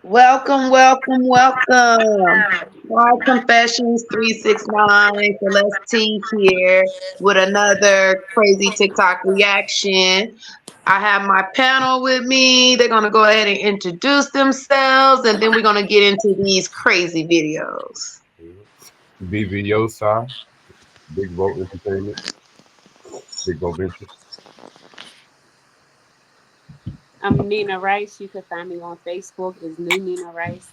Welcome, welcome, welcome. Quiet Confessions 369, Celeste T here with another crazy TikTok reaction. I have my panel with me. They're going to go ahead and introduce themselves, and then we're going to get into these crazy videos. BVOSI, Big Vote Entertainment, Big Vote Ventures. I'm Nina Rice. You can find me on Facebook as New Nina Rice.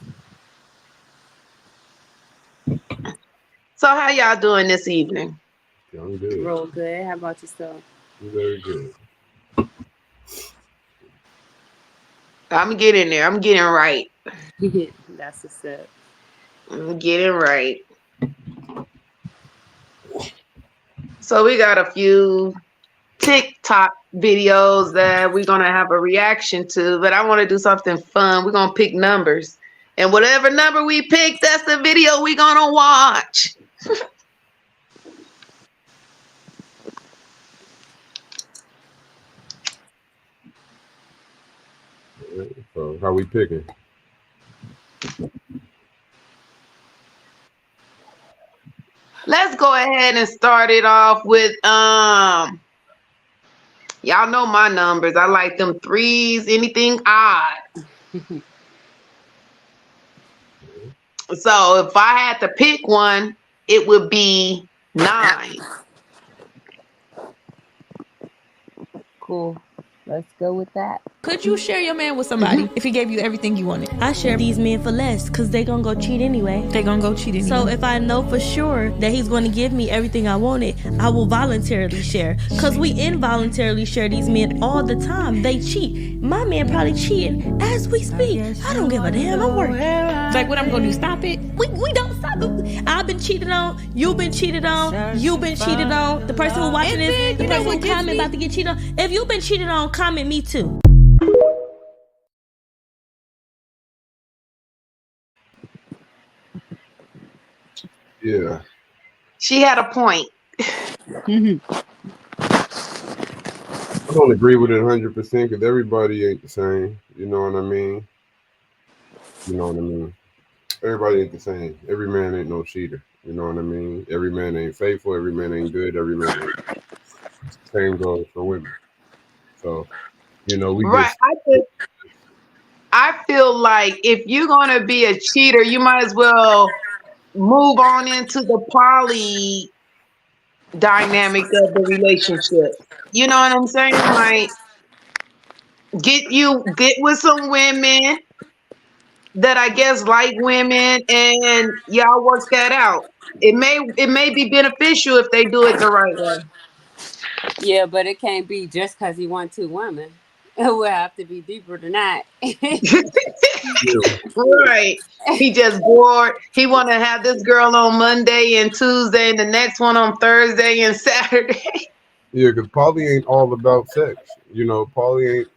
So, how y'all doing this evening? Feeling good. Real good. How about yourself? Very good. I'm getting there. I'm getting right. That's what's up. I'm getting right. So, we got a few TikTok videos that we're gonna have a reaction to, but I want to do something fun. We're gonna pick numbers, and whatever number we pick, that's the video we're gonna watch. So how we picking? Let's go ahead and start it off with y'all know my numbers. I like them threes, anything odd. So if I had to pick one, it would be 9. Cool. Let's go with that. Could you share your man with somebody if he gave you everything you wanted? I share these men for less because they gonna go cheat anyway. They gonna go cheat anyway. So if I know for sure that he's gonna give me everything I wanted, I will voluntarily share. Cause we involuntarily share these men all the time. They cheat. My man probably cheating as we speak. I don't give a damn. I'm working. Like, what I'm gonna do? Stop it? We don't stop it. I've been cheated on. You've been cheated on. You've been cheated on. The person who watching this, the person who comment about to get cheated on. If you've been cheated on, comment me too. Yeah. She had a point. I don't agree with it 100% because everybody ain't the same. You know what I mean? You know what I mean? Everybody ain't the same. Every man ain't no cheater. You know what I mean? Every man ain't faithful. Every man ain't good. Every man ain't. Same goes for women. So, we Right. I feel like if you're gonna be a cheater, you might as well move on into the poly dynamic of the relationship. You know what I'm saying? Like get with some women that I guess like women and y'all work that out. It may be beneficial if they do it the right way. Yeah, but it can't be just because he want two women. It will have to be deeper than that. Right. He just bored. He want to have this girl on Monday and Tuesday and the next one on Thursday and Saturday. Yeah, because poly ain't all about sex. Poly ain't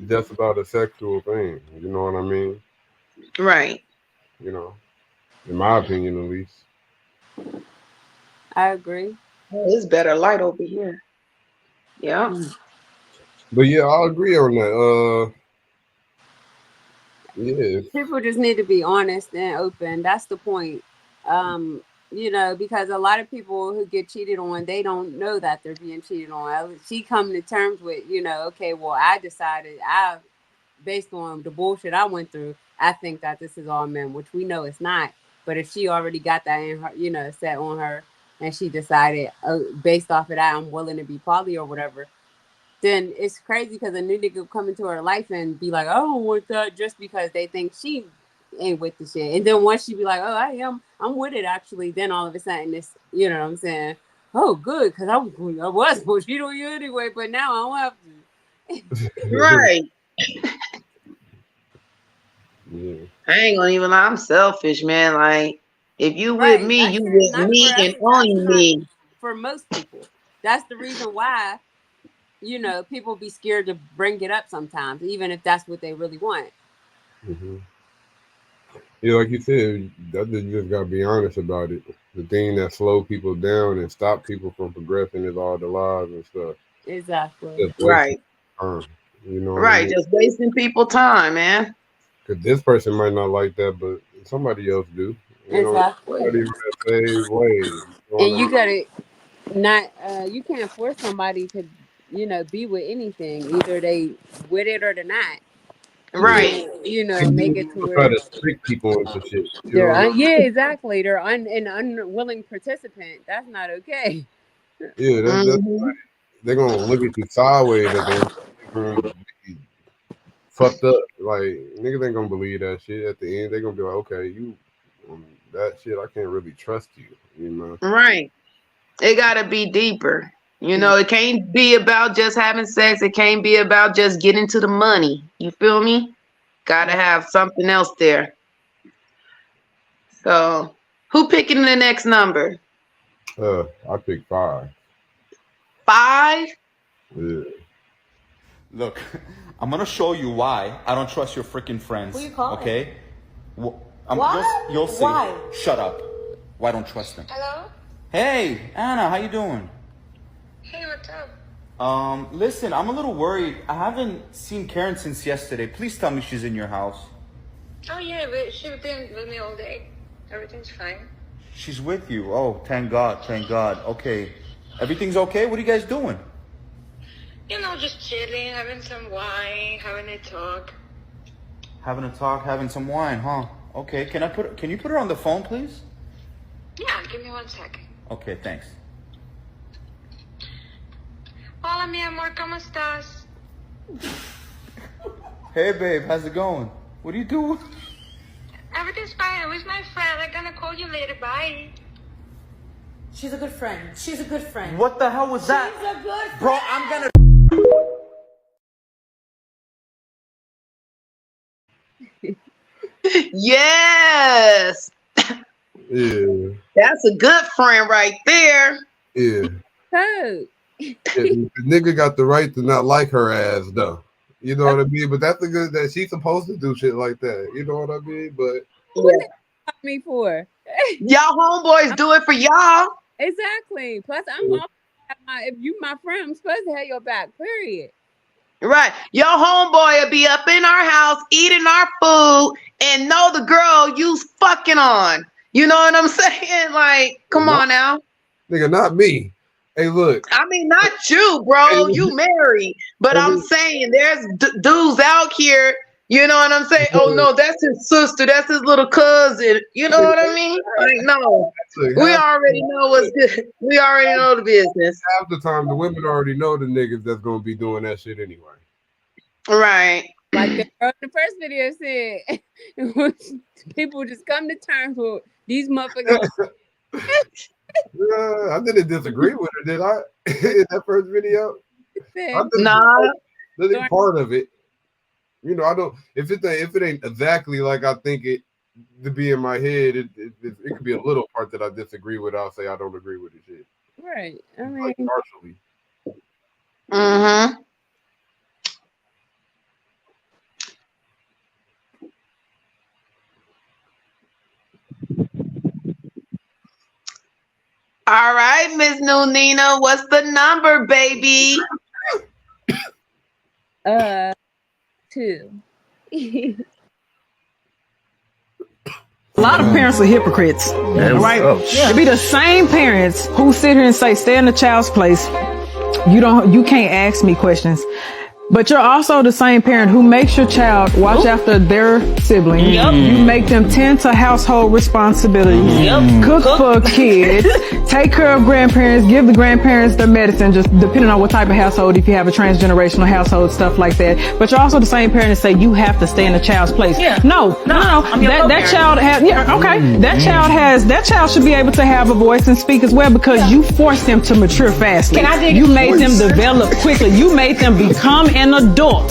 just about a sexual thing. You know what I mean? Right. You know, in my opinion, at least. I agree. Oh, it's better light over here. Yeah. But yeah, I'll agree on that. Yeah. People just need to be honest and open. That's the point. Because a lot of people who get cheated on, they don't know that they're being cheated on. She come to terms with, okay, well, I decided based on the bullshit I went through, I think that this is all men, which we know it's not. But if she already got that in her, set on her, and she decided, based off of that, I'm willing to be poly or whatever, then it's crazy because a new nigga come into her life and be like, I don't want that, just because they think she ain't with the shit. And then once she be like, oh, I'm with it actually, then all of a sudden it's, you know what I'm saying? Oh, good, because I was supposed to cheat on you anyway, but now I don't have to. Right. Yeah. I ain't gonna even lie. I'm selfish, man. Like, if you with Right. me, That's you true. with Not for me us. and That's only not me. for most people. That's the reason why, people be scared to bring it up sometimes, even if that's what they really want. Mm-hmm. Yeah, like you said, you just gotta be honest about it. The thing that slow people down and stop people from progressing is all the lies and stuff. Exactly. Just wasting Right. time. You know what I Right, mean? just wasting people time, man. Because this person might not like that, but somebody else do. You know, Exactly. somebody on that same way. You know what And I you mean? gotta not you can't force somebody to, be with anything. Either they with it or they're not. You Yeah. Right. can't, And make you it to try where to trick people into shit. You know they're what I mean? yeah, exactly. They're an unwilling participant. That's not okay. Yeah, that's Hmm. they're gonna look at you sideways at the end. They're gonna be fucked up. Like niggas ain't gonna believe that shit. At the end, they're gonna be like, okay, you that shit. I can't really trust you. You know? Right. It gotta be deeper. It can't be about just having sex. It can't be about just getting to the money. You feel me? Gotta have something else there. So, who picking the next number? I picked 5. 5? Yeah. Look, I'm gonna show you why I don't trust your freaking friends. Who you calling? Okay? Why? You'll see. Why? Shut up. Why don't trust them? Hello? Hey, Anna, how you doing? Hey, what's up? Listen, I'm a little worried. I haven't seen Karen since yesterday. Please tell me she's in your house. Oh, yeah, but she's been with me all day. Everything's fine. She's with you. Oh, thank God, thank God. Okay. Everything's okay? What are you guys doing? Just chilling, having some wine, having a talk. Having a talk, having some wine, huh? Okay, can you put her on the phone, please? Yeah, give me 1 second. Okay, thanks. Hola, mi amor, ¿cómo estás? Hey, babe, how's it going? What are you doing? Everything's fine. Where's my friend? I'm gonna call you later. Bye. She's a good friend. She's a good friend. What the hell was that? She's a good friend. Bro, I'm gonna... Yes. Yeah. That's a good friend right there. Yeah. So The nigga got the right to not like her ass though. You know what I mean? But that's the good that she's supposed to do shit like that. You know what I mean? But what they call me for? Y'all homeboys do it for y'all. Exactly. Plus, if you my friend, I'm supposed to have your back. Period. Right. Your homeboy will be up in our house eating our food and know the girl you's fucking on. You know what I'm saying? Like, come on now. nigga, not me. Hey, look. I mean, not you, bro. You married. But I'm saying there's dudes out here, you know what I'm saying? Oh, no, that's his sister. That's his little cousin. You know what I mean? Like, no. We already know what's good. We already know the business. Half the time, the women already know the niggas that's going to be doing that shit anyway. Right. Like the girl in the first video said, people just come to terms with these motherfuckers. I didn't disagree with her, did I? In that first video? Nah. That ain't part of it. I don't. If it ain't exactly like I think it to be in my head, it could be a little part that I disagree with. I'll say I don't agree with the shit. Right. I mean, like partially. Mm-hmm. All right, Miss New Nina, what's the number, baby? 2. A lot of parents are hypocrites, right? It be the same parents who sit here and say, stay in the child's place. You can't ask me questions. But you're also the same parent who makes your child watch after their sibling. Yep. You make them tend to household responsibilities. Yep. Cook for kids. Take care of grandparents. Give the grandparents their medicine, just depending on what type of household, if you have a transgenerational household, stuff like that. But you're also the same parent that say you have to stay in the child's place. Yeah. No. That child has, that child should be able to have a voice and speak as well, because you forced them to mature fastly. You made them develop quickly. You made them become an adult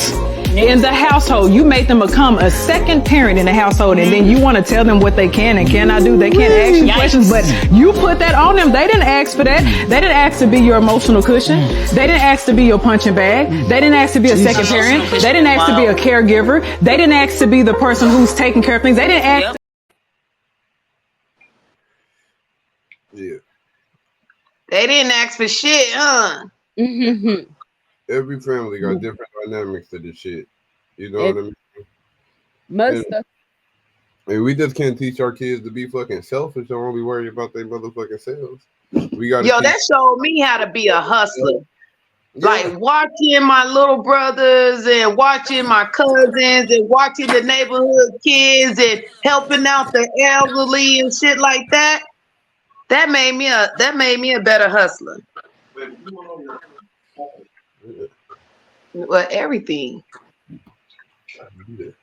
in the household. You made them become a second parent in the household, and then you want to tell them what they can and cannot do. They can't ask you questions, but you put that on them. They didn't ask for that. They didn't ask to be your emotional cushion. They didn't ask to be your punching bag. They didn't ask to be a second parent. They didn't ask to be a caregiver. They didn't ask to be the person who's taking care of things. They didn't ask. Yeah. They didn't ask for shit, huh? Mm-hmm. every family got different dynamics to this shit. You know what I mean? Most of And we just can't teach our kids to be fucking selfish or only worry about their motherfucking selves. We got Yo, that showed me how to be a hustler. Like watching my little brothers and watching my cousins and watching the neighborhood kids and helping out the elderly and shit like that. That made me a better hustler. Well, everything. You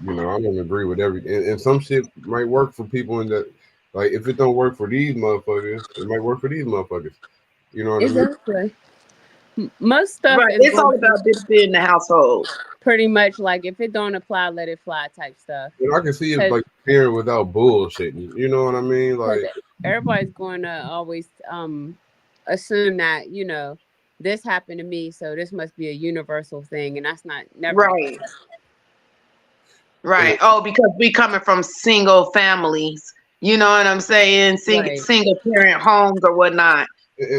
know, I don't agree with everything. And some shit might work for people in that, like, if it don't work for these motherfuckers, it might work for these motherfuckers. You know what I mean? exactly. Most stuff Right. is It's all about being the household. pretty much like if it don't apply, let it fly type stuff. And I can see it like parent without bullshitting. You know what I mean? Like Everybody's going to always assume that, you know, this happened to me, so this must be a universal thing, and that's never right. Right. Oh, because we coming from single families. You know what I'm saying? Single parent homes or whatnot.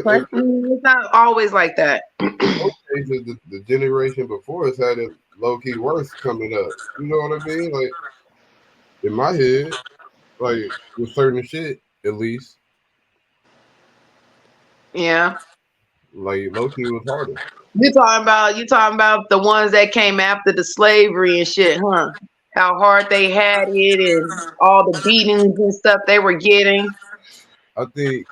But it's not always like that. The generation before us had it low key worse coming up. You know what I mean? Like in my head, like with certain shit, at least. Yeah. Like low key was harder. You talking about the ones that came after the slavery and shit, huh? How hard they had it and all the beatings and stuff they were getting. I think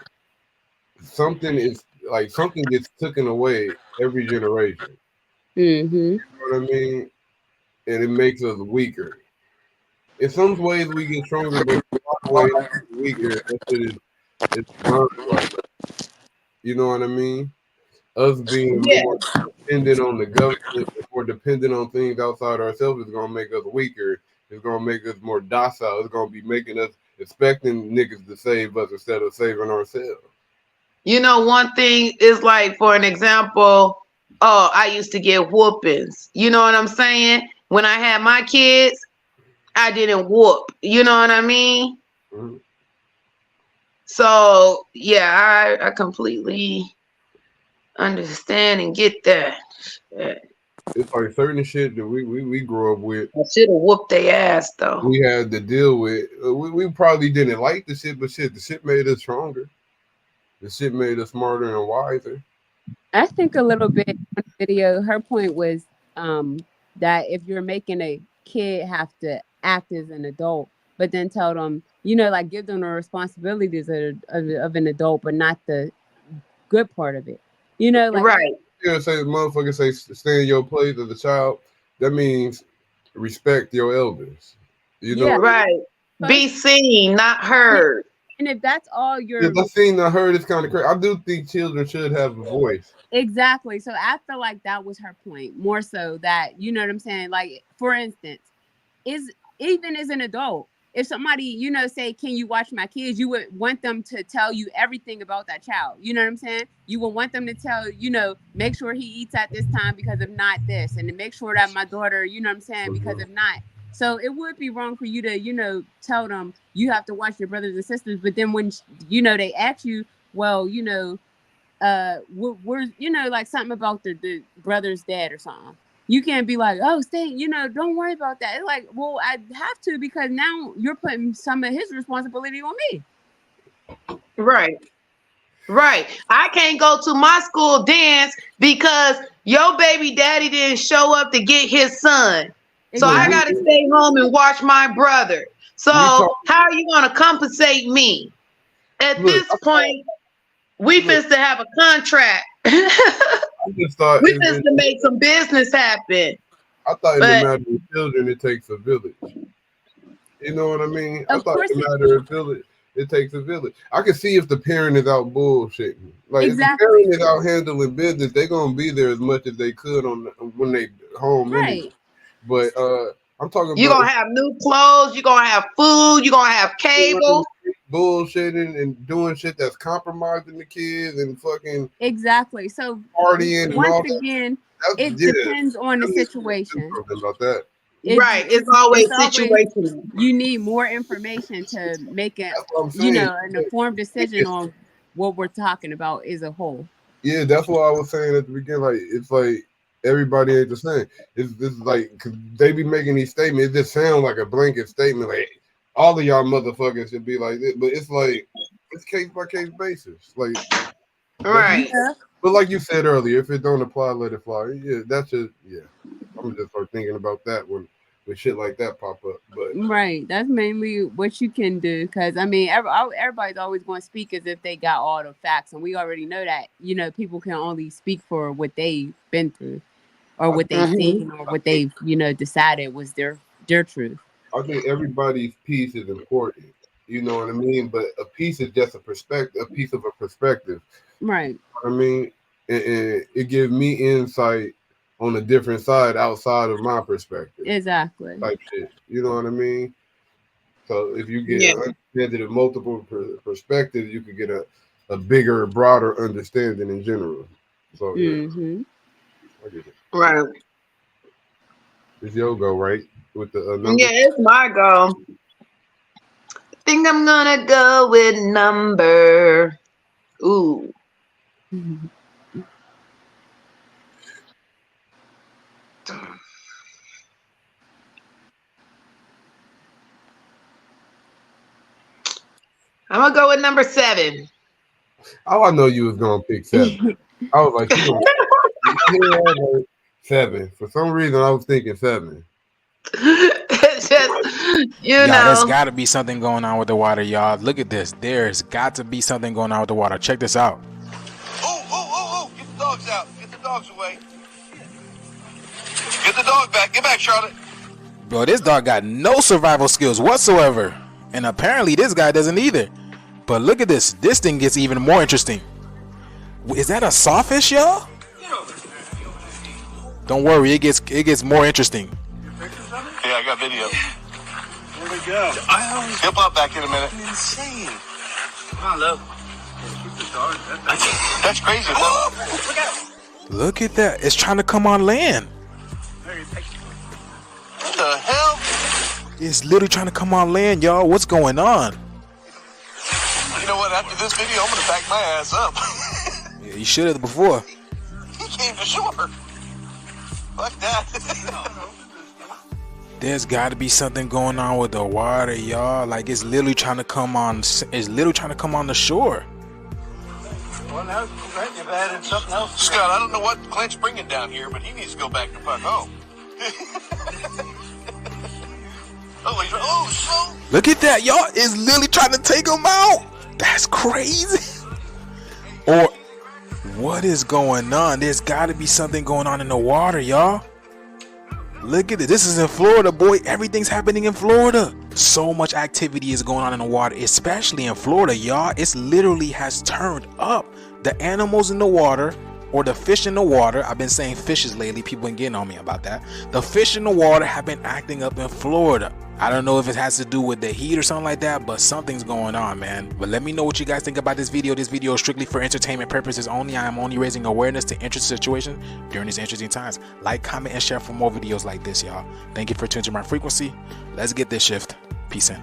something gets taken away every generation. Mm-hmm. You know what I mean? And it makes us weaker. In some ways we get stronger, but in some ways weaker. That shit is right. You know what I mean? Us being more dependent on the government, more dependent on things outside ourselves is gonna make us weaker. It's gonna make us more docile. It's gonna be making us expecting niggas to save us instead of saving ourselves. You know, one thing is like, for an example, I used to get whoopings. You know what I'm saying? When I had my kids, I didn't whoop. You know what I mean? Mm-hmm. So yeah, I completely understand and get that. It's like certain shit that we grew up with. I should have whooped their ass though. We had to deal with. We probably didn't like the shit, but the shit made us stronger. The shit made us smarter and wiser. I think a little bit on the video, her point was that if you're making a kid have to act as an adult, but then tell them, you know, like give them the responsibilities of an adult, but not the good part of it. You know, like right. Yeah, say the motherfucker say stay in your place as a child. That means respect your elders. You know, right. Be seen, not heard. And if that's all you're seen or heard, it's kind of crazy. I do think children should have a voice. Exactly. So I feel like that was her point, more so that, you know what I'm saying? Like, for instance, even as an adult, if somebody, you know, say, can you watch my kids? You would want them to tell you everything about that child. You know what I'm saying? You would want them to tell, you know, make sure he eats at this time because if not this, and to make sure that my daughter, you know what I'm saying? Because if not. So it would be wrong for you to, you know, tell them you have to watch your brothers and sisters. But then when, you know, they ask you, well, you know, we're you know, like something about the brother's dad or something. You can't be like, oh, stay, you know, don't worry about that. It's like, well, I have to because now you're putting some of his responsibility on me. Right. Right. I can't go to my school dance because your baby daddy didn't show up to get his son. So I got to stay home and watch my brother. So how are you going to compensate me? At this point, we finna to have a contract. We finna to make some business happen. I thought in the matter of children, it takes a village. You know what I mean? I thought in the matter of village, it takes a village. I can see if the parent is out bullshitting. Like if the parent is out handling business, they're gonna be there as much as they could when they home. Right. Anyway. But I'm talking about you're gonna have new clothes, you're gonna have food, you're gonna have cable. Bullshitting and doing shit that's compromising the kids and fucking exactly. So partying. Once again, it depends on the situation. About that. It's always situational. You need more information to make it, you know, an informed decision on what we're talking about as a whole. Yeah, that's what I was saying at the beginning. Like, it's like everybody ain't the same. This is like, cause they be making these statements. It just sounds like a blanket statement. Like all of y'all motherfuckers should be like this, but it's like it's case by case basis. Like, Right. but like you said earlier, if it don't apply, let it fly. Yeah, that's just I'm just start thinking about that when shit like that pop up. But Right. That's mainly what you can do. Because, I mean, everybody's always going to speak as if they got all the facts. And we already know that, people can only speak for what they've been through or what they've seen or what they've, decided was their truth. I think everybody's piece is important. You know what I mean? But a piece is just a perspective, a piece of a perspective. Right. You know what I mean? And it gives me insight on a different side outside of my perspective. Exactly. Type shit. You know what I mean? So if you get understanding of multiple perspectives, you could get a bigger, broader understanding in general. So I get it. Right. It's your go, right? With the number? Yeah, it's my go. I think I'm gonna go with number. Ooh. I'm gonna go with number 7. Oh, I know you was gonna pick 7. I was like, you gonna 7. For some reason, I was thinking 7. It's just, There's got to be something going on with the water, y'all. Look at this. There's got to be something going on with the water. Check this out. Oh! Get the dogs out. Get the dogs away. Get the dog back. Get back, Charlotte. Bro, this dog got no survival skills whatsoever. And apparently this guy doesn't either. But look at this. This thing gets even more interesting. Is that a sawfish, y'all? Don't worry, it gets more interesting. Yeah, I got video. Here we go. He'll pop back in a minute. Insane. Come on, look. That's crazy. Oh, look out. Look at that. It's trying to come on land. What the hell? It's literally trying to come on land, y'all. What's going on? You know what? After this video, I'm going to back my ass up. Yeah, you should have before. He came to shore. Fuck that. There's got to be something going on with the water, y'all. Like it's literally trying to come on. It's literally trying to come on the shore. Well, now you've added something else. Scott, I don't know what Clint's bringing down here, but he needs to go back to fuck home. Look at that, y'all. It's literally trying to take him out. That's crazy. Or what is going on? There's got to be something going on in the water, y'all. Look at it. This is in Florida, boy. Everything's happening in Florida. So much activity is going on in the water, especially in Florida, y'all. It's literally has turned up. The animals in the water, or the fish in the water. I've been saying fishes lately. People been getting on me about that. The fish in the water have been acting up in Florida. I don't know if it has to do with the heat or something like that, but something's going on, man. But let me know what you guys think about this video. This video is strictly for entertainment purposes only. I am only raising awareness to interesting situations during these interesting times. Like, comment, and share for more videos like this, y'all. Thank you for tuning to my frequency. Let's get this shift. Peace in.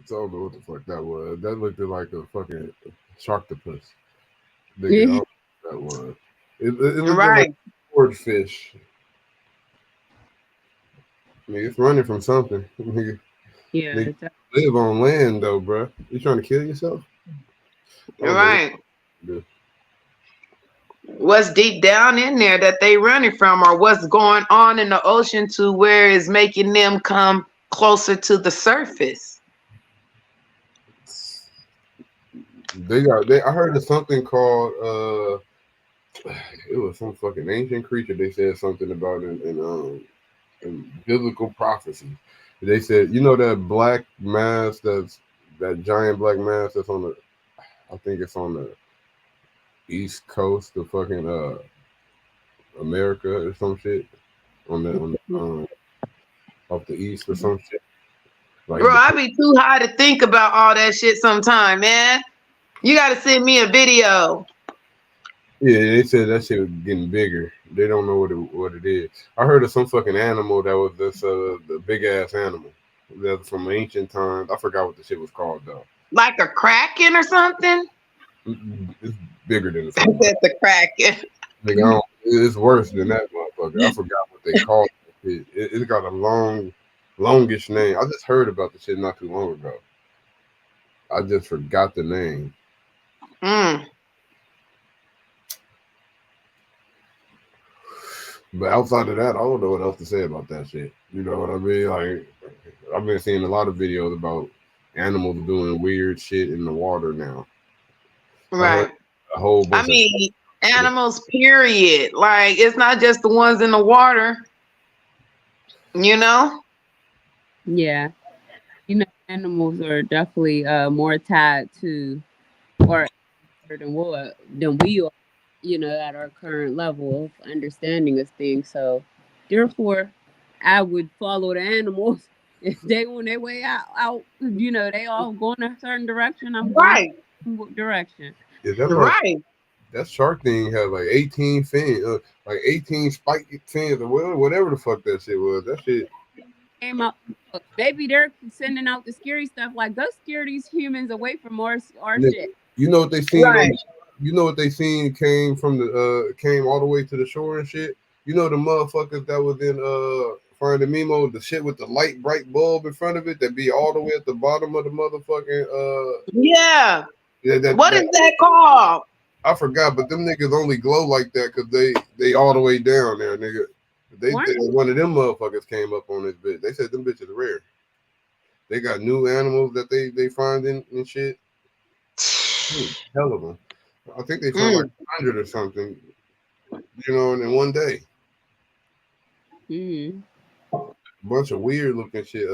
I don't know what the fuck that was. That looked like a fucking sharktopus. Yeah. That was. It looked Right. like a swordfish. I mean, it's running from something. Yeah. They live on land though, bro. You trying to kill yourself? You're right. Yeah. What's deep down in there that they running from, or what's going on in the ocean to where it's making them come closer to the surface? I heard of something called it was some fucking ancient creature. They said something about in biblical prophecy. They said, you know, that black mass, that giant black mass that's on the, I think it's on the east coast of fucking America or some shit, on the off the east or some shit. Like, Bro, I be too high to think about all that shit sometime, man. You gotta send me a video. yeah, they said that shit was getting bigger. They don't know what it is. I heard of some fucking animal that was this the big ass animal. that's from ancient times. I forgot what the shit was called though. Like a kraken or something? It's bigger than the That's the kraken. Nigga, it's worse than that motherfucker. I forgot what they called it. It's got a longish name. I just heard about the shit not too long ago. I just forgot the name. But outside of that, I don't know what else to say about that shit. You know what I mean? Like, I've been seeing a lot of videos about animals doing weird shit in the water now. Right. A whole bunch I mean, animals, period. Like, it's not just the ones in the water. You know? Yeah. You know, animals are definitely more tied to or than we are, you know, at our current level of understanding of things. So therefore I would follow the animals. If they on their way out, you know, they all going a certain direction, I'm going direction. Is that that shark thing had like 18 fins, like 18 spiked fins or whatever the fuck that shit was. That shit came out. Maybe they're sending out the scary stuff. Like, go scare these humans away from our shit. You know what they seen? You know what they seen came from the came all the way to the shore and shit. You know the motherfuckers that was in Finding Nemo, the shit with the light bright bulb in front of it that be all the way at the bottom of the motherfucking Yeah. What is that called? I forgot, but them niggas only glow like that because they all the way down there, nigga. One of them motherfuckers came up on this bitch. They said them bitches are rare. They got new animals that they find in shit. Hell of them. I think they found like 100 or something, you know, in one day. Bunch of weird looking shit.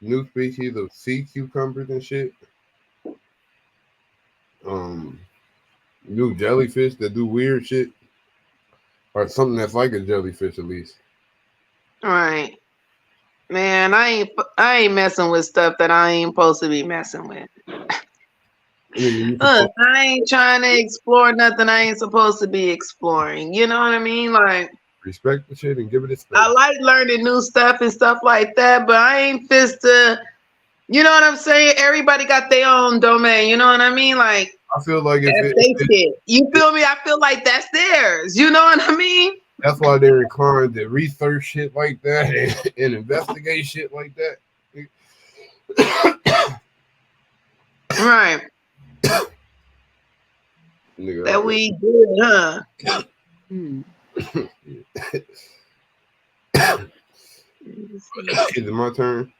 New species of sea cucumbers and shit. New jellyfish that do weird shit. Or something that's like a jellyfish at least. All right. Man, I ain't messing with stuff that I ain't supposed to be messing with. Look, I ain't trying to explore nothing I ain't supposed to be exploring. You know what I mean? Like, respect the shit and give it a space. I like learning new stuff and stuff like that, but I ain't fist to, you know what I'm saying? Everybody got their own domain. You know what I mean? Like, I feel like you feel me? I feel like that's theirs. You know what I mean? That's why they're inclined to research shit like that and investigate shit like that. Right. Nigga, that we did, huh? Is it my turn?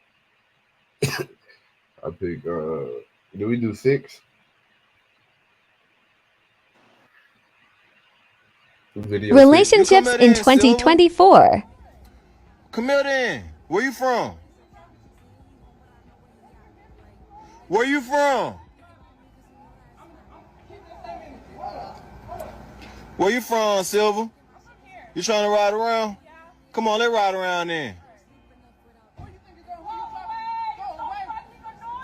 I pick do we do 6? Relationships in 2024. Come here then. Where you from? Where you from? Where you from, Silver? You trying to ride around? Come on, let's ride around then.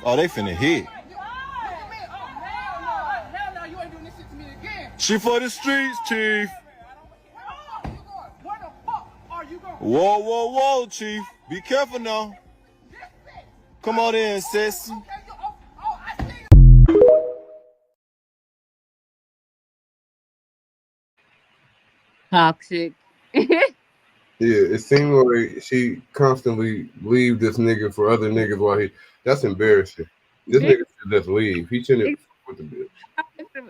Oh, they finna hit. She for the streets, Chief. Whoa, whoa, whoa, Chief. Be careful now. Come on in, sis. Toxic. Yeah, it seemed like she constantly leave this nigga for other niggas while that's embarrassing. This nigga should just leave. He shouldn't with the bitch.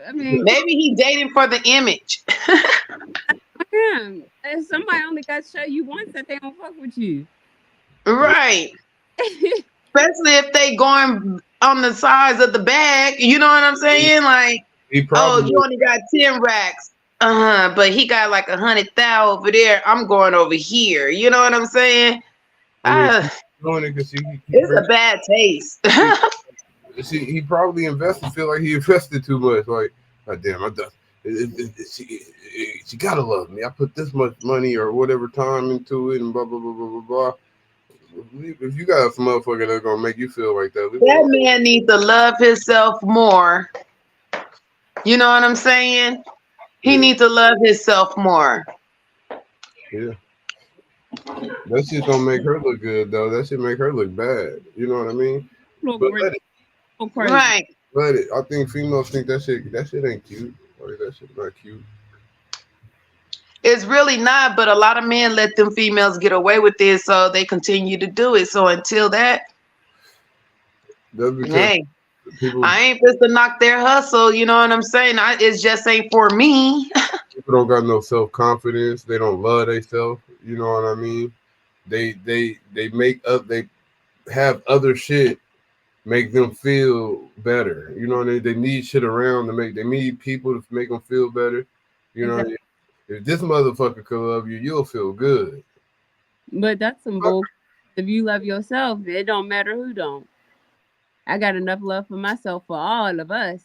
I mean, maybe he dating for the image. And somebody only got to show you once that they don't fuck with you. Right. Especially if they going on the size of the bag. You know what I'm saying? Like, you only got 10 racks. But he got like 100,000 over there. I'm going over here. You know what I'm saying? It's a bad taste. He probably invested. Feel like he invested too much. Like, God damn, she gotta love me. I put this much money or whatever time into it, and blah blah blah blah blah blah. If you got some motherfucker that's gonna make you feel like that, that man needs to love himself more. You know what I'm saying? He needs to love himself more. Yeah. That shit don't make her look good though. That shit make her look bad. You know what I mean? But let it. Right. Let it. I think females think that shit ain't cute. Like, that shit not cute. It's really not, but a lot of men let them females get away with it, so they continue to do it. So until that, that's because hey, people, I ain't supposed to knock their hustle. You know what I'm saying? It just ain't for me. people don't got no self-confidence. They don't love themselves. You know what I mean? They make up. They have other shit make them feel better. You know what I mean? They need shit around to make. They need people to make them feel better. You know what I mean? If this motherfucker could love you, you'll feel good. But that's some bull. If you love yourself, it don't matter who don't. I got enough love for myself for all of us.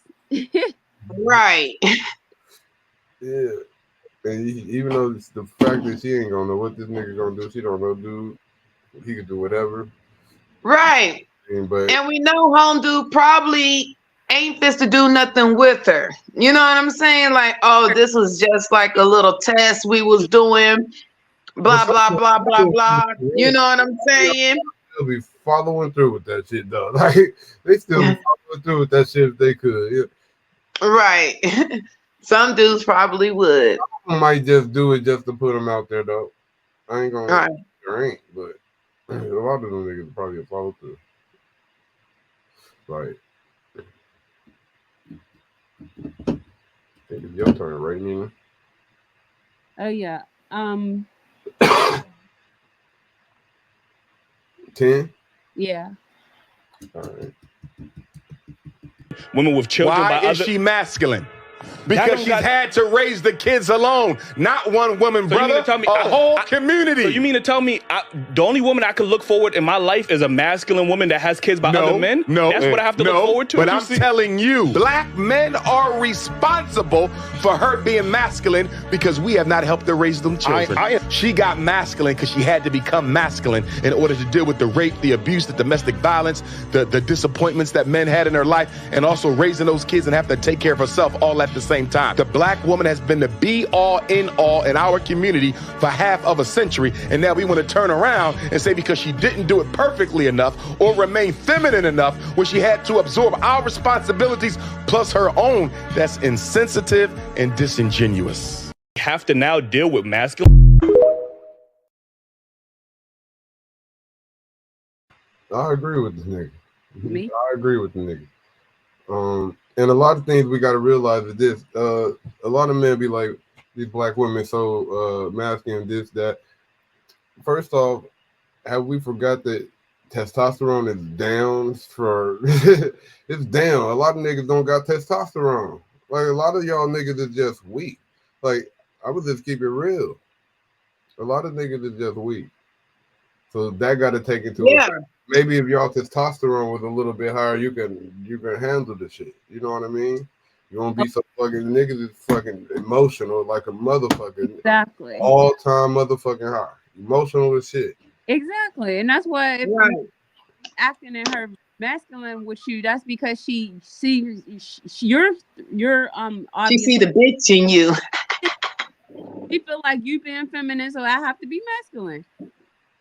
Right. Yeah. And even though it's the fact that she ain't gonna know what this nigga gonna do, she don't know, dude. He could do whatever. Right. And we know home dude probably ain't fist to do nothing with her. You know what I'm saying? Like, oh, this was just like a little test we was doing. Blah, blah, blah, blah, blah. You know what I'm saying? They'll be following through with that shit, though. Like, they still be following through with that shit if they could. Yeah. Right. Some dudes probably would. I might just do it just to put them out there, though. I ain't gonna. Right. There ain't, but a lot of them niggas probably follow through. Right. I think it's your turn, right, Nina? Oh yeah. 10? Yeah. All right. Women with children. Why is she masculine? Because she's had to raise the kids alone. Not one woman, So you brother. mean to tell me, a whole community. So you mean to tell me the only woman I could look forward in my life is a masculine woman that has kids by other men? No, that's what I have to look forward to. But I'm telling you, black men are responsible for her being masculine because we have not helped her raise them children. She got masculine because she had to become masculine in order to deal with the rape, the abuse, the domestic violence, the disappointments that men had in her life, and also raising those kids and have to take care of herself all at the same time. The black woman has been the be-all, in-all in our community for half of a century, and now we want to turn around and say because she didn't do it perfectly enough or remain feminine enough where she had to absorb our responsibilities plus her own, that's insensitive and disingenuous. Have to now deal with masculine. I agree with this nigga. Me? I agree with the nigga. And a lot of things we got to realize is this. A lot of men be like, these black women so masculine, this, that. First off, have we forgot that testosterone is down for, it's down. A lot of niggas don't got testosterone. Like, a lot of y'all niggas is just weak. Like, I would just keep it real. A lot of niggas is just weak. So that got to take into account. Maybe if y'all testosterone was a little bit higher, you can handle the shit. You know what I mean? You won't be so fucking niggas is fucking emotional like a motherfucker. Exactly. All time motherfucking high. Emotional as shit. Exactly. And that's why if acting in her masculine with you, that's because you're She see the bitch in you. You feel like you being feminine, so I have to be masculine.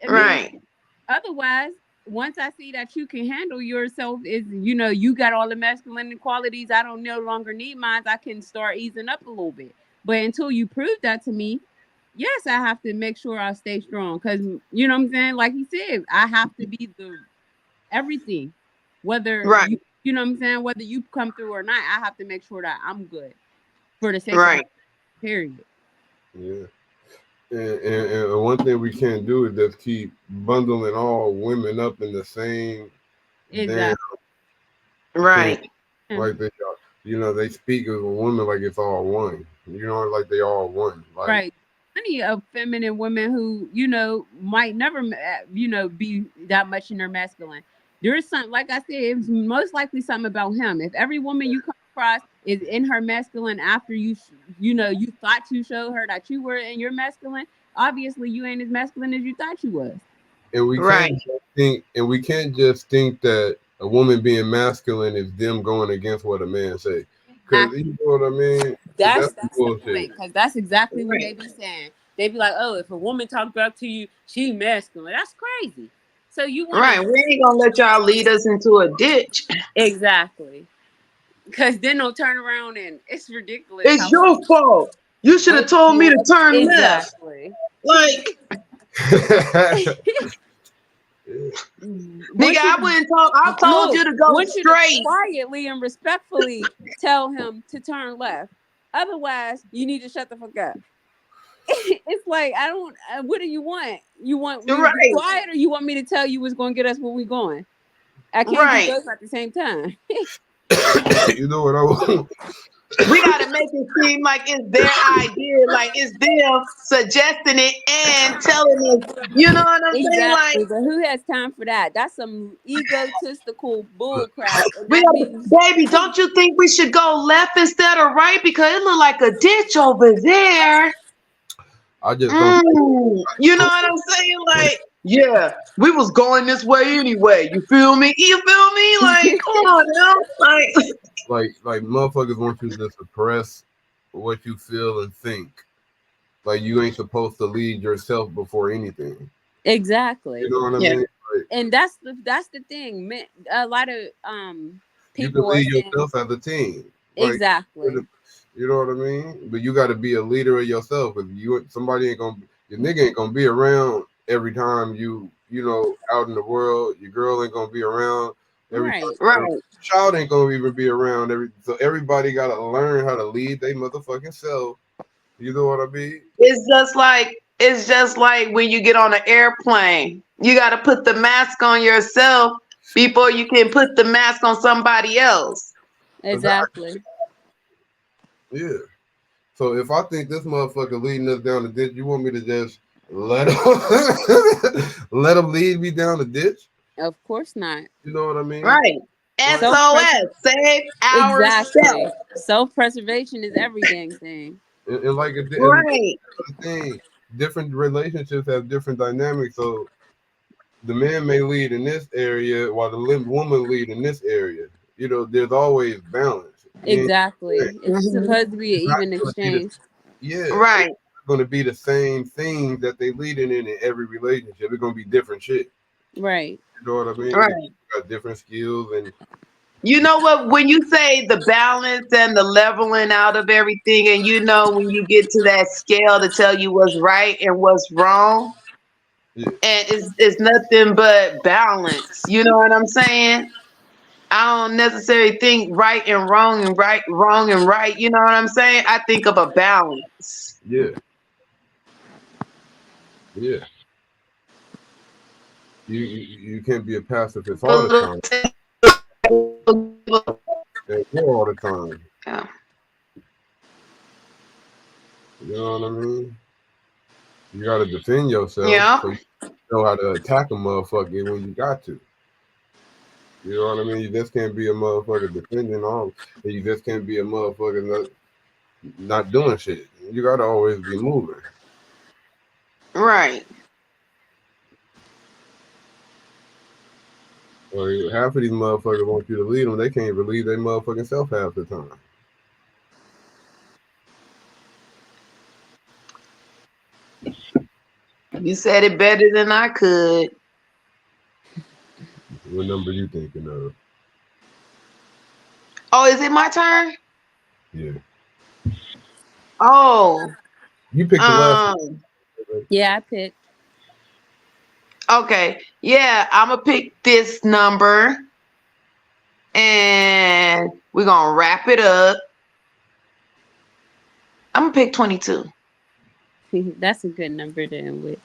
Right. Otherwise, once I see that you can handle yourself, you got all the masculine qualities, I don't no longer need mine, I can start easing up a little bit. But until you prove that to me, yes, I have to make sure I stay strong. Because, you know what I'm saying? Like he said, I have to be the everything. Whether, you know what I'm saying? Whether you come through or not, I have to make sure that I'm good for the sake of period. Yeah. And one thing we can't do is just keep bundling all women up in the same damn right. Like they speak of a woman like it's all one. Like they all one. Like, right. Plenty of feminine women who might never be that much in their masculine. There's something, like I said, it's most likely something about him. If every woman you come across is in her masculine after you thought you showed her that you were in your masculine, obviously you ain't as masculine as you thought you was. And we can't just think that a woman being masculine is them going against what a man say. Because you know what I mean? That's the point, because that's exactly what they be saying. They be like, oh, if a woman talks back to you, she's masculine. That's crazy. So you want Right. We ain't gonna let y'all lead us into a ditch. Exactly. Because then they'll turn around and it's ridiculous. It's your fault. You should have told me to turn left. Exactly. Like, nigga, I wouldn't talk. I told you to go straight. Quietly and respectfully tell him to turn left. Otherwise, you need to shut the fuck up. It's like, I don't, what do you want? You want me to be quiet, or you want me to tell you what's going to get us where we going? I can't do both at the same time. You know what I want? We gotta make it seem like it's their idea, like it's them suggesting it and telling us. You know what I'm saying? Like, but who has time for that? That's some egotistical bull crap. Baby, don't you think we should go left instead of right? Because it look like a ditch over there. I just don't. You know what I'm saying? Like, yeah, we was going this way anyway. You feel me? You feel me? Like, come on now. Like motherfuckers want you to suppress what you feel and think. Like, you ain't supposed to lead yourself before anything. Exactly. You know what I mean? Like, and that's the thing. Man, a lot of people you can lead yourself as a team. Like, exactly. You know what I mean? But you got to be a leader of yourself. If somebody ain't gonna, your nigga ain't gonna be around every time you know, out in the world. Your girl ain't gonna be around every time. Right. Child ain't gonna even be around so everybody gotta learn how to lead their motherfucking self. You know what I mean? It's just like when you get on an airplane, you got to put the mask on yourself before you can put the mask on somebody else. Exactly. Yeah. So if I think this motherfucker leading us down the ditch, you want me to just let him lead me down the ditch? Of course not. You know what I mean? Right. SOS, save ourselves. Self-preservation is everything thing. And like different relationships have different dynamics. So the man may lead in this area while the woman lead in this area. You know, there's always balance. Exactly. It's supposed to be an even exchange. Right. It's going to be the same things that they leading in every relationship. It's going to be different shit. Right. You know what I mean? Right. You got different skills and. You know what? When you say the balance and the leveling out of everything, and you know when you get to that scale to tell you what's right and what's wrong, and it's nothing but balance. You know what I'm saying? I don't necessarily think right and wrong and wrong and right. You know what I'm saying? I think of a balance. Yeah. Yeah. You can't be a pacifist all the time. All the time. Yeah. You know what I mean? You gotta defend yourself. Yeah. So you know how to attack a motherfucker when you got to. You know what I mean? You just can't be a motherfucker defending all. You just can't be a motherfucker not doing shit. You gotta always be moving. Right. Well, half of these motherfuckers want you to lead them. They can't even lead their motherfucking self half the time. You said it better than I could. What number you thinking of? Oh, is it my turn? Yeah. Oh. You picked the last one. Yeah, I picked. Okay. Yeah, I'm going to pick this number. And we're going to wrap it up. I'm going to pick 22. That's a good number to end with.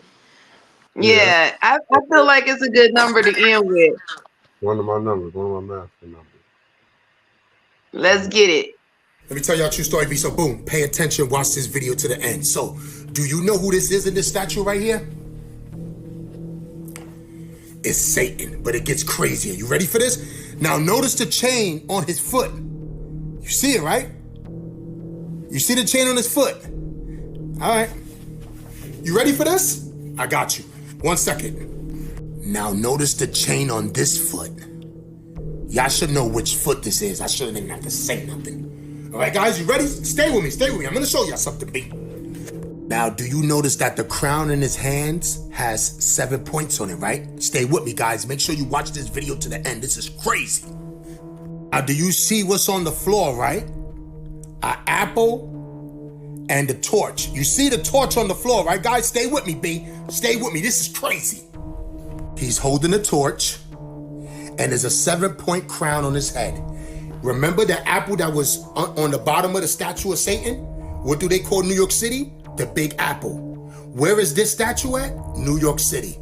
Yeah, I feel like it's a good number to end with. One of my numbers, one of my master numbers. Let's get it. Let me tell y'all a true story, so boom, pay attention, watch this video to the end. So, do you know who this is in this statue right here? It's Satan, but it gets crazier. You ready for this? Now notice the chain on his foot. You see it, right? You see the chain on his foot? All right. You ready for this? I got you. 1 second. Now notice the chain on this foot. Y'all should know which foot this is. I shouldn't even have to say nothing. All right, guys, you ready? Stay with me, stay with me. I'm gonna show y'all something big. Now, do you notice that the crown in his hands has 7 points on it, right? Stay with me, guys. Make sure you watch this video to the end. This is crazy. Now, do you see what's on the floor, right? An apple and a torch. You see the torch on the floor, right, guys? Stay with me, B. Stay with me. This is crazy. He's holding a torch, and there's a 7-point crown on his head. Remember the apple that was on the bottom of the statue of Satan? What do they call New York City? The Big Apple. Where is this statue at? New York City.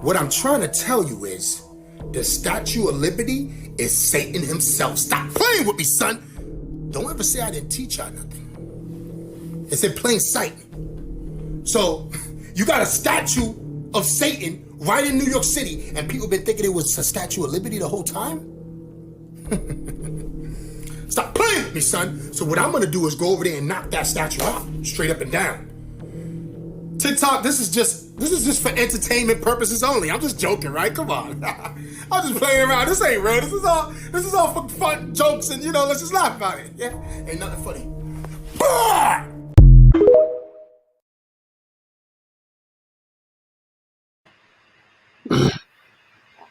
What I'm trying to tell you is, the Statue of Liberty is Satan himself. Stop playing with me, son. Don't ever say I didn't teach y'all nothing. It's in plain sight. So, you got a statue of Satan right in New York City, and people been thinking it was a Statue of Liberty the whole time? Stop playing with me, son. So what I'm gonna do is go over there and knock that statue out, straight up and down. TikTok, this is just for entertainment purposes only. I'm just joking, right? Come on. I'm just playing around. This ain't real. This is all for fun, jokes, and let's just laugh about it. Yeah? Ain't nothing funny. Bah!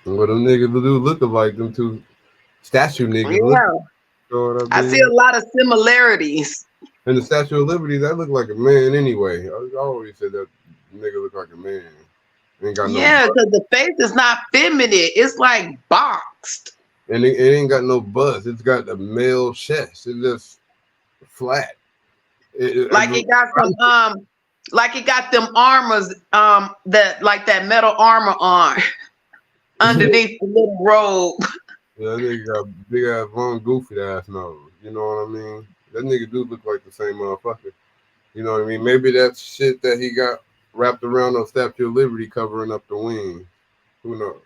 What them niggas do look like them two statue niggas. Yeah. I see a lot of similarities. And the Statue of Liberty, that look like a man anyway. I always said that nigga look like a man. Ain't got yeah, because the face is not feminine. It's like boxed. And it ain't got no buzz. It's got a male chest. It's just flat. It got them armors, that metal armor on underneath the little robe. Yeah, that nigga got big ass, long, goofy ass nose. You know what I mean? That nigga do look like the same motherfucker. You know what I mean? Maybe that's shit that he got wrapped around on Statue of Liberty covering up the wing. Who knows?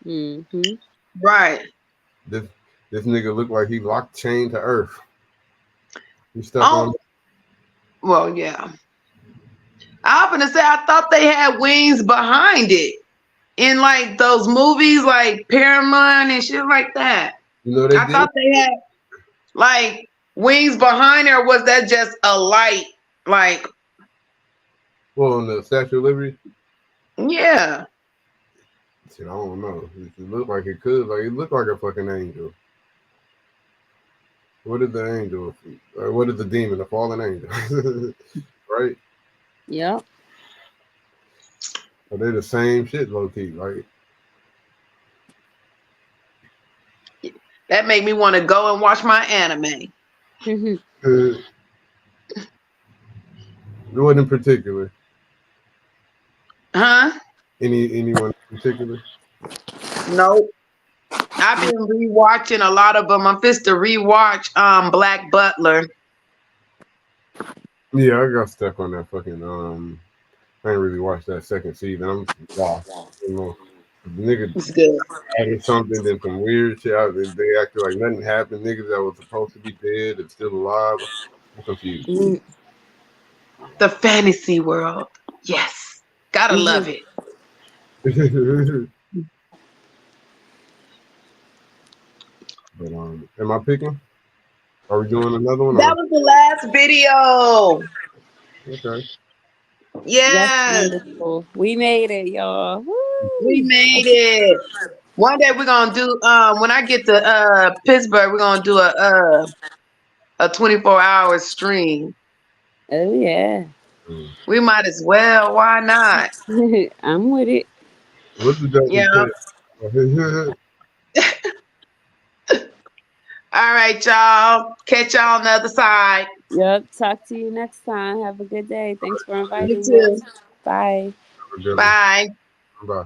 Mm-hmm. Right. This nigga look like he locked chain to earth. He stuck on. Well, yeah. I was gonna say I thought they had wings behind it. In like those movies like Paramount and shit like that. I thought they had like wings behind it, or was that just a light? Like, well, on the Statue of Liberty? Yeah. Shit, I don't know. It looked like it could. Like, it looked like a fucking angel. What is the angel? What is the demon? The fallen angel. Right? Yep. But they're the same shit, low key. Like, that made me want to go and watch my anime. What in particular? Huh? Anyone in particular? Nope. I've been rewatching a lot of them. I'm supposed to rewatch Black Butler. Yeah, I got stuck on that fucking I ain't really watched that second season. I'm lost. You know, the nigga added something, then some weird shit out. They acted like nothing happened. Niggas that was supposed to be dead and still alive. I'm confused. The fantasy world. Yes. Gotta love it. But am I picking? Are we doing another one? That was the last video. Okay. Yes. We made it, y'all. Woo. We made it. One day we're gonna do when I get to Pittsburgh, we're gonna do a 24-hour stream. Oh yeah. We might as well. Why not? I'm with it. What's the Yeah. All right, y'all. Catch y'all on the other side. Yep. Talk to you next time. Have a good day. Thanks for inviting You too. me. Bye. Bye. Bye.